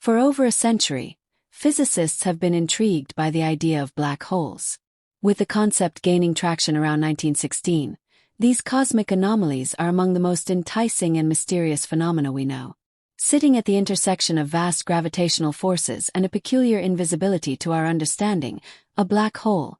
For over a century, physicists have been intrigued by the idea of black holes. With the concept gaining traction around 1916, these cosmic anomalies are among the most enticing and mysterious phenomena we know. Sitting at the intersection of vast gravitational forces and a peculiar invisibility to our understanding, a black hole,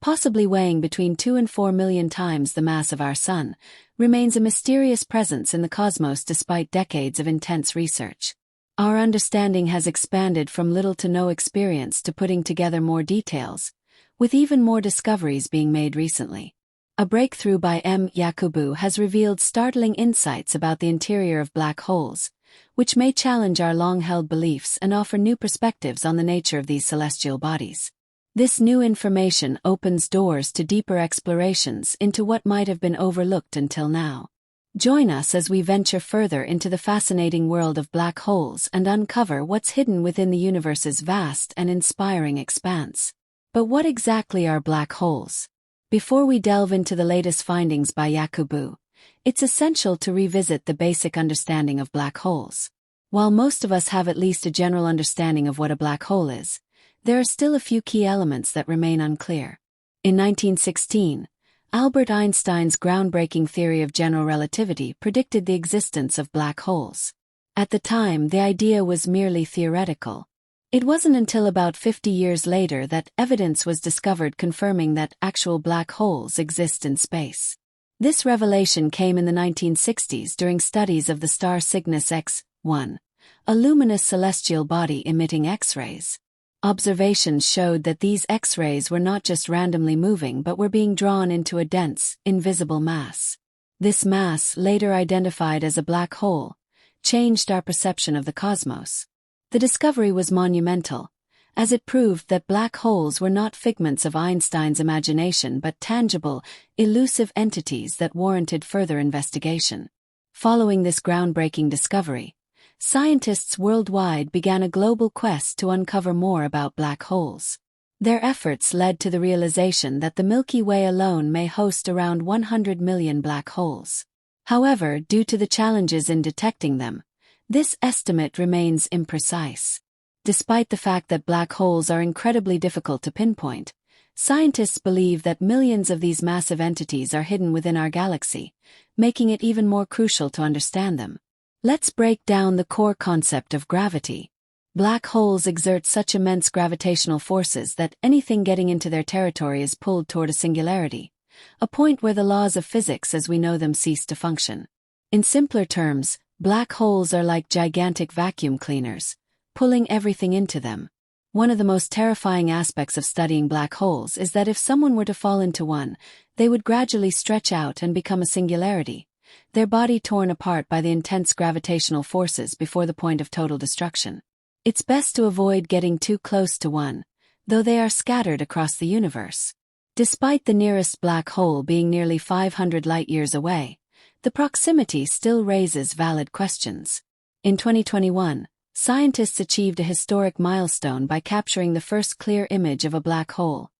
possibly weighing between 2 and 4 million times the mass of our Sun, remains a mysterious presence in the cosmos despite decades of intense research. Our understanding has expanded from little to no experience to putting together more details, with even more discoveries being made recently. A breakthrough by Michio Kaku has revealed startling insights about the interior of black holes, which may challenge our long-held beliefs and offer new perspectives on the nature of these celestial bodies. This new information opens doors to deeper explorations into what might have been overlooked until now. Join us as we venture further into the fascinating world of black holes and uncover what's hidden within the universe's vast and inspiring expanse. But what exactly are black holes? Before we delve into the latest findings by Kaku, it's essential to revisit the basic understanding of black holes. While most of us have at least a general understanding of what a black hole is, there are still a few key elements that remain unclear. In 1916, Albert Einstein's groundbreaking theory of general relativity predicted the existence of black holes. At the time, the idea was merely theoretical. It wasn't until about 50 years later that evidence was discovered confirming that actual black holes exist in space. This revelation came in the 1960s during studies of the star Cygnus X-1, a luminous celestial body emitting X-rays. Observations showed that these X-rays were not just randomly moving but were being drawn into a dense, invisible mass. This mass, later identified as a black hole, changed our perception of the cosmos. The discovery was monumental, as it proved that black holes were not figments of Einstein's imagination but tangible, elusive entities that warranted further investigation. Following this groundbreaking discovery, scientists worldwide began a global quest to uncover more about black holes. Their efforts led to the realization that the Milky Way alone may host around 100 million black holes. However, due to the challenges in detecting them, this estimate remains imprecise. Despite the fact that black holes are incredibly difficult to pinpoint, scientists believe that millions of these massive entities are hidden within our galaxy, making it even more crucial to understand them. Let's break down the core concept of gravity. Black holes exert such immense gravitational forces that anything getting into their territory is pulled toward a singularity, a point where the laws of physics as we know them cease to function. In simpler terms, black holes are like gigantic vacuum cleaners, pulling everything into them. One of the most terrifying aspects of studying black holes is that if someone were to fall into one, they would gradually stretch out and become a singularity, their body torn apart by the intense gravitational forces before the point of total destruction. It's best to avoid getting too close to one, though they are scattered across the universe. Despite the nearest black hole being nearly 500 light-years away, the proximity still raises valid questions. In 2021, scientists achieved a historic milestone by capturing the first clear image of a black hole,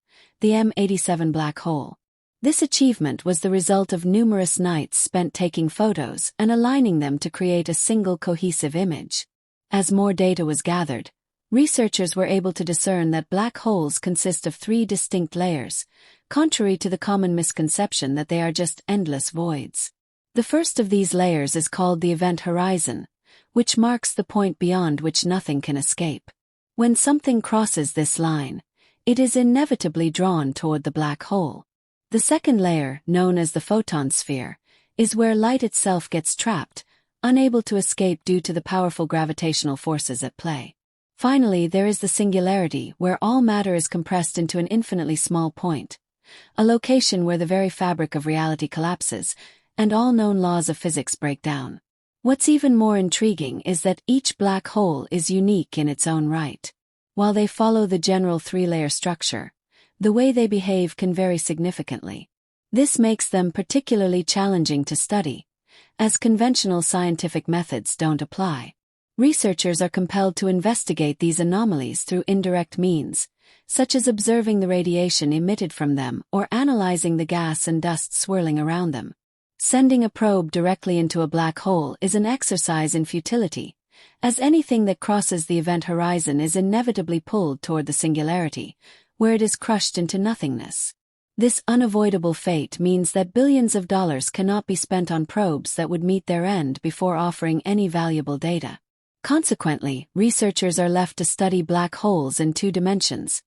the M87 black hole. This achievement was the result of numerous nights spent taking photos and aligning them to create a single cohesive image. As more data was gathered, researchers were able to discern that black holes consist of 3 distinct layers, contrary to the common misconception that they are just endless voids. The first of these layers is called the event horizon, which marks the point beyond which nothing can escape. When something crosses this line, it is inevitably drawn toward the black hole. The second layer, known as the photon sphere, is where light itself gets trapped, unable to escape due to the powerful gravitational forces at play. Finally, there is the singularity, where all matter is compressed into an infinitely small point, a location where the very fabric of reality collapses, and all known laws of physics break down. What's even more intriguing is that each black hole is unique in its own right. While they follow the general 3-layer structure, the way they behave can vary significantly. This makes them particularly challenging to study, as conventional scientific methods don't apply. Researchers are compelled to investigate these anomalies through indirect means, such as observing the radiation emitted from them or analyzing the gas and dust swirling around them. Sending a probe directly into a black hole is an exercise in futility, as anything that crosses the event horizon is inevitably pulled toward the singularity, where it is crushed into nothingness. This unavoidable fate means that billions of dollars cannot be spent on probes that would meet their end before offering any valuable data. Consequently, researchers are left to study black holes in 2 dimensions,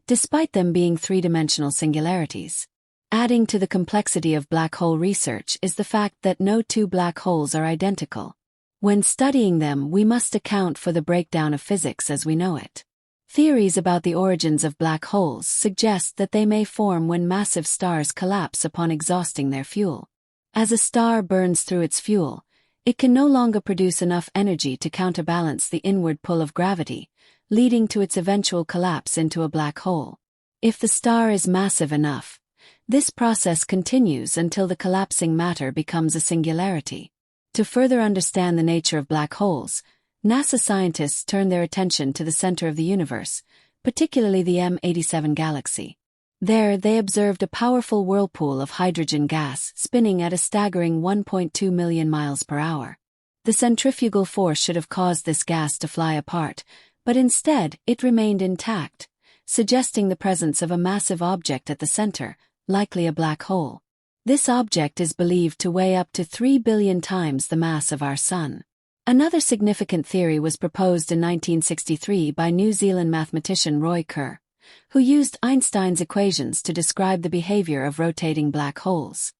despite them being 3-dimensional singularities. Adding to the complexity of black hole research is the fact that no 2 black holes are identical. When studying them, we must account for the breakdown of physics as we know it. Theories about the origins of black holes suggest that they may form when massive stars collapse upon exhausting their fuel. As a star burns through its fuel, it can no longer produce enough energy to counterbalance the inward pull of gravity, leading to its eventual collapse into a black hole. If the star is massive enough, this process continues until the collapsing matter becomes a singularity. To further understand the nature of black holes, NASA scientists turn their attention to the center of the universe, particularly the M87 galaxy. There, they observed a powerful whirlpool of hydrogen gas spinning at a staggering 1.2 million miles per hour. The centrifugal force should have caused this gas to fly apart, but instead, it remained intact, suggesting the presence of a massive object at the center, likely a black hole. This object is believed to weigh up to 3 billion times the mass of our Sun. Another significant theory was proposed in 1963 by New Zealand mathematician Roy Kerr, who used Einstein's equations to describe the behavior of rotating black holes.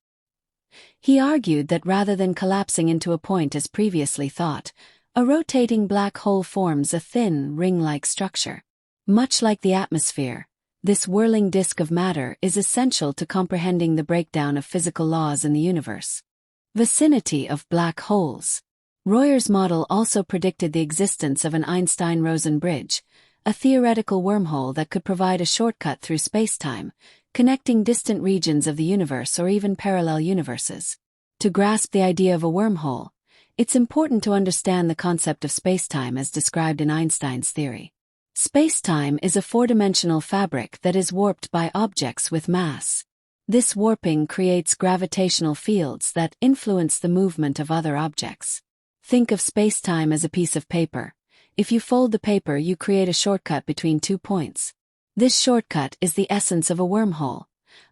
He argued that rather than collapsing into a point as previously thought, a rotating black hole forms a thin, ring-like structure. Much like the atmosphere, this whirling disk of matter is essential to comprehending the breakdown of physical laws in the universe. Vicinity of black holes. Royer's model also predicted the existence of an Einstein-Rosen bridge, a theoretical wormhole that could provide a shortcut through spacetime, connecting distant regions of the universe or even parallel universes. To grasp the idea of a wormhole, it's important to understand the concept of spacetime as described in Einstein's theory. Spacetime is a 4-dimensional fabric that is warped by objects with mass. This warping creates gravitational fields that influence the movement of other objects. Think of spacetime as a piece of paper. If you fold the paper, you create a shortcut between 2 points. This shortcut is the essence of a wormhole,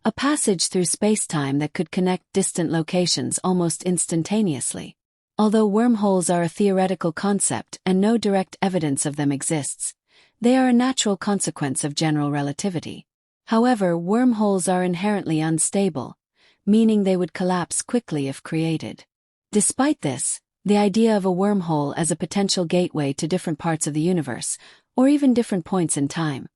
a passage through spacetime that could connect distant locations almost instantaneously. Although wormholes are a theoretical concept and no direct evidence of them exists, they are a natural consequence of general relativity. However, wormholes are inherently unstable, meaning they would collapse quickly if created. Despite this, the idea of a wormhole as a potential gateway to different parts of the universe, or even different points in time,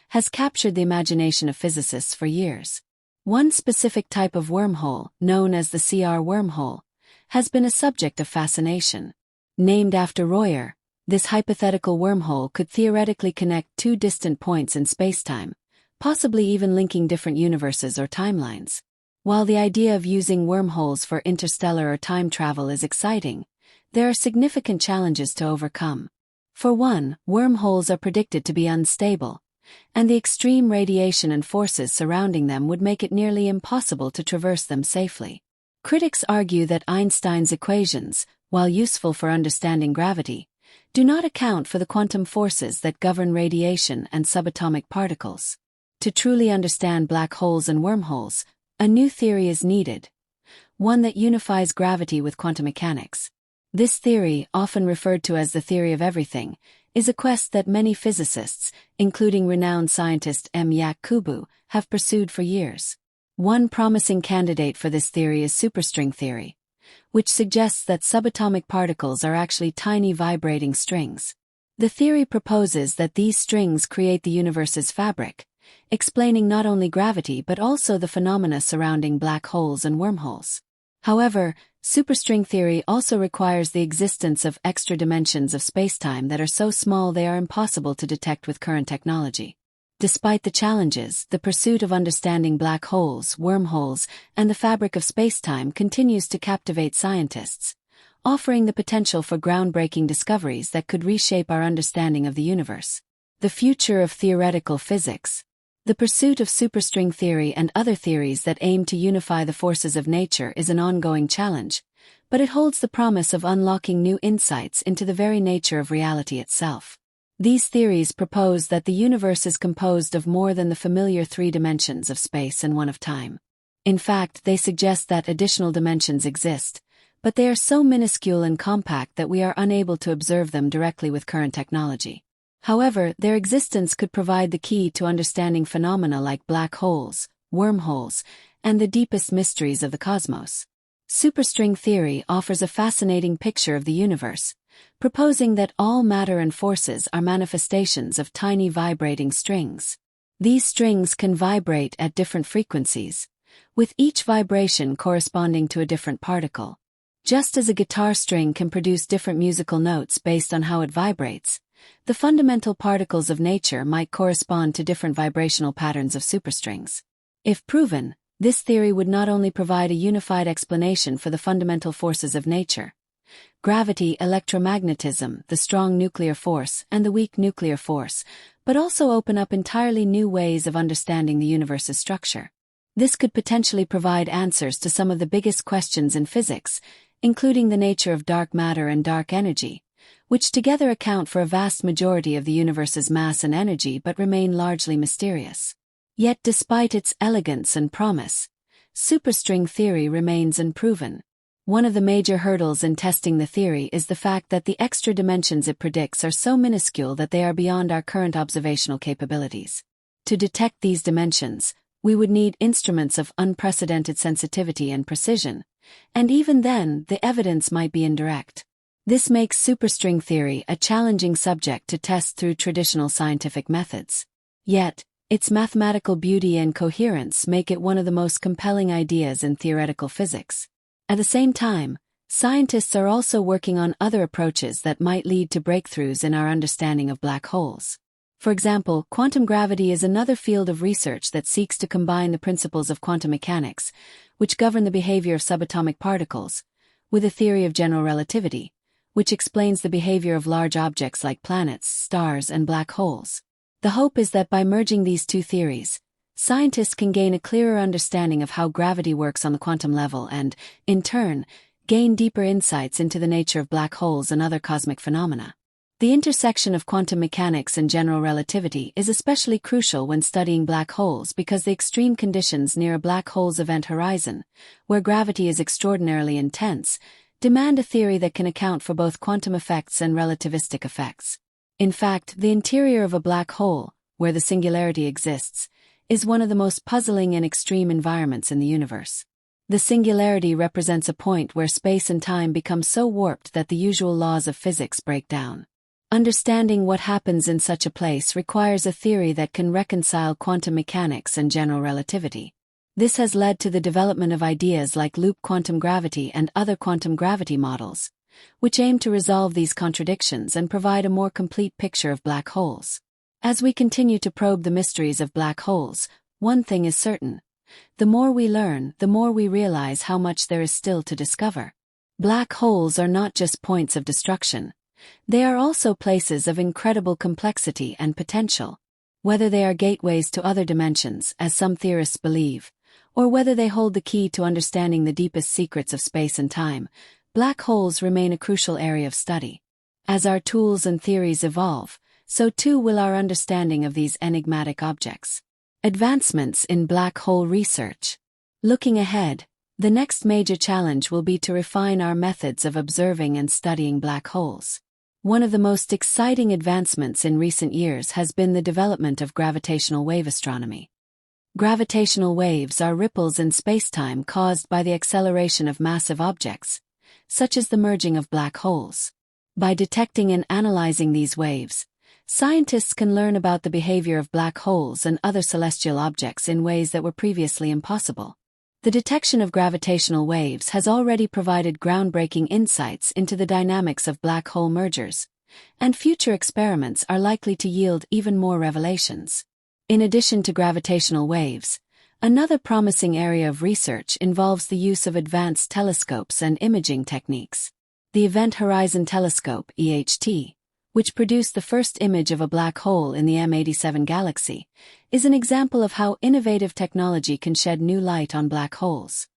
has captured the imagination of physicists for years. One specific type of wormhole, known as the CR wormhole, has been a subject of fascination. Named after Royer, this hypothetical wormhole could theoretically connect 2 distant points in spacetime, possibly even linking different universes or timelines. While the idea of using wormholes for interstellar or time travel is exciting, there are significant challenges to overcome. For one, wormholes are predicted to be unstable, and the extreme radiation and forces surrounding them would make it nearly impossible to traverse them safely. Critics argue that Einstein's equations, while useful for understanding gravity, do not account for the quantum forces that govern radiation and subatomic particles. To truly understand black holes and wormholes, a new theory is needed, one that unifies gravity with quantum mechanics. This theory, often referred to as the theory of everything, is a quest that many physicists, including renowned scientist Michio Kaku, have pursued for years. One promising candidate for this theory is superstring theory, which suggests that subatomic particles are actually tiny vibrating strings. The theory proposes that these strings create the universe's fabric, explaining not only gravity but also the phenomena surrounding black holes and wormholes. However, superstring theory also requires the existence of extra dimensions of spacetime that are so small they are impossible to detect with current technology. Despite the challenges, the pursuit of understanding black holes, wormholes, and the fabric of spacetime continues to captivate scientists, offering the potential for groundbreaking discoveries that could reshape our understanding of the universe. The future of theoretical physics. The pursuit of superstring theory and other theories that aim to unify the forces of nature is an ongoing challenge, but it holds the promise of unlocking new insights into the very nature of reality itself. These theories propose that the universe is composed of more than the familiar three dimensions of space and one of time. In fact, they suggest that additional dimensions exist, but they are so minuscule and compact that we are unable to observe them directly with current technology. However, their existence could provide the key to understanding phenomena like black holes, wormholes, and the deepest mysteries of the cosmos. Superstring theory offers a fascinating picture of the universe, proposing that all matter and forces are manifestations of tiny vibrating strings. These strings can vibrate at different frequencies, with each vibration corresponding to a different particle. Just as a guitar string can produce different musical notes based on how it vibrates, the fundamental particles of nature might correspond to different vibrational patterns of superstrings. If proven, this theory would not only provide a unified explanation for the fundamental forces of nature, gravity, electromagnetism, the strong nuclear force, and the weak nuclear force, but also open up entirely new ways of understanding the universe's structure. This could potentially provide answers to some of the biggest questions in physics, including the nature of dark matter and dark energy, which together account for a vast majority of the universe's mass and energy but remain largely mysterious. Yet despite its elegance and promise, superstring theory remains unproven. One of the major hurdles in testing the theory is the fact that the extra dimensions it predicts are so minuscule that they are beyond our current observational capabilities. To detect these dimensions, we would need instruments of unprecedented sensitivity and precision, and even then, the evidence might be indirect. This makes superstring theory a challenging subject to test through traditional scientific methods. Yet, its mathematical beauty and coherence make it one of the most compelling ideas in theoretical physics. At the same time, scientists are also working on other approaches that might lead to breakthroughs in our understanding of black holes. For example, quantum gravity is another field of research that seeks to combine the principles of quantum mechanics, which govern the behavior of subatomic particles, with a theory of general relativity, which explains the behavior of large objects like planets, stars, and black holes. The hope is that by merging these two theories, scientists can gain a clearer understanding of how gravity works on the quantum level and, in turn, gain deeper insights into the nature of black holes and other cosmic phenomena. The intersection of quantum mechanics and general relativity is especially crucial when studying black holes because the extreme conditions near a black hole's event horizon, where gravity is extraordinarily intense, demand a theory that can account for both quantum effects and relativistic effects. In fact, the interior of a black hole, where the singularity exists, is one of the most puzzling and extreme environments in the universe. The singularity represents a point where space and time become so warped that the usual laws of physics break down. Understanding what happens in such a place requires a theory that can reconcile quantum mechanics and general relativity. This has led to the development of ideas like loop quantum gravity and other quantum gravity models, which aim to resolve these contradictions and provide a more complete picture of black holes. As we continue to probe the mysteries of black holes, one thing is certain. The more we learn, the more we realize how much there is still to discover. Black holes are not just points of destruction. They are also places of incredible complexity and potential. Whether they are gateways to other dimensions, as some theorists believe, or whether they hold the key to understanding the deepest secrets of space and time, black holes remain a crucial area of study. As our tools and theories evolve, so too will our understanding of these enigmatic objects. Advancements in black hole research. Looking ahead, the next major challenge will be to refine our methods of observing and studying black holes. One of the most exciting advancements in recent years has been the development of gravitational wave astronomy. Gravitational waves are ripples in spacetime caused by the acceleration of massive objects, such as the merging of black holes. By detecting and analyzing these waves, scientists can learn about the behavior of black holes and other celestial objects in ways that were previously impossible. The detection of gravitational waves has already provided groundbreaking insights into the dynamics of black hole mergers, and future experiments are likely to yield even more revelations. In addition to gravitational waves, another promising area of research involves the use of advanced telescopes and imaging techniques. The Event Horizon Telescope (EHT), which produced the first image of a black hole in the M87 galaxy, is an example of how innovative technology can shed new light on black holes.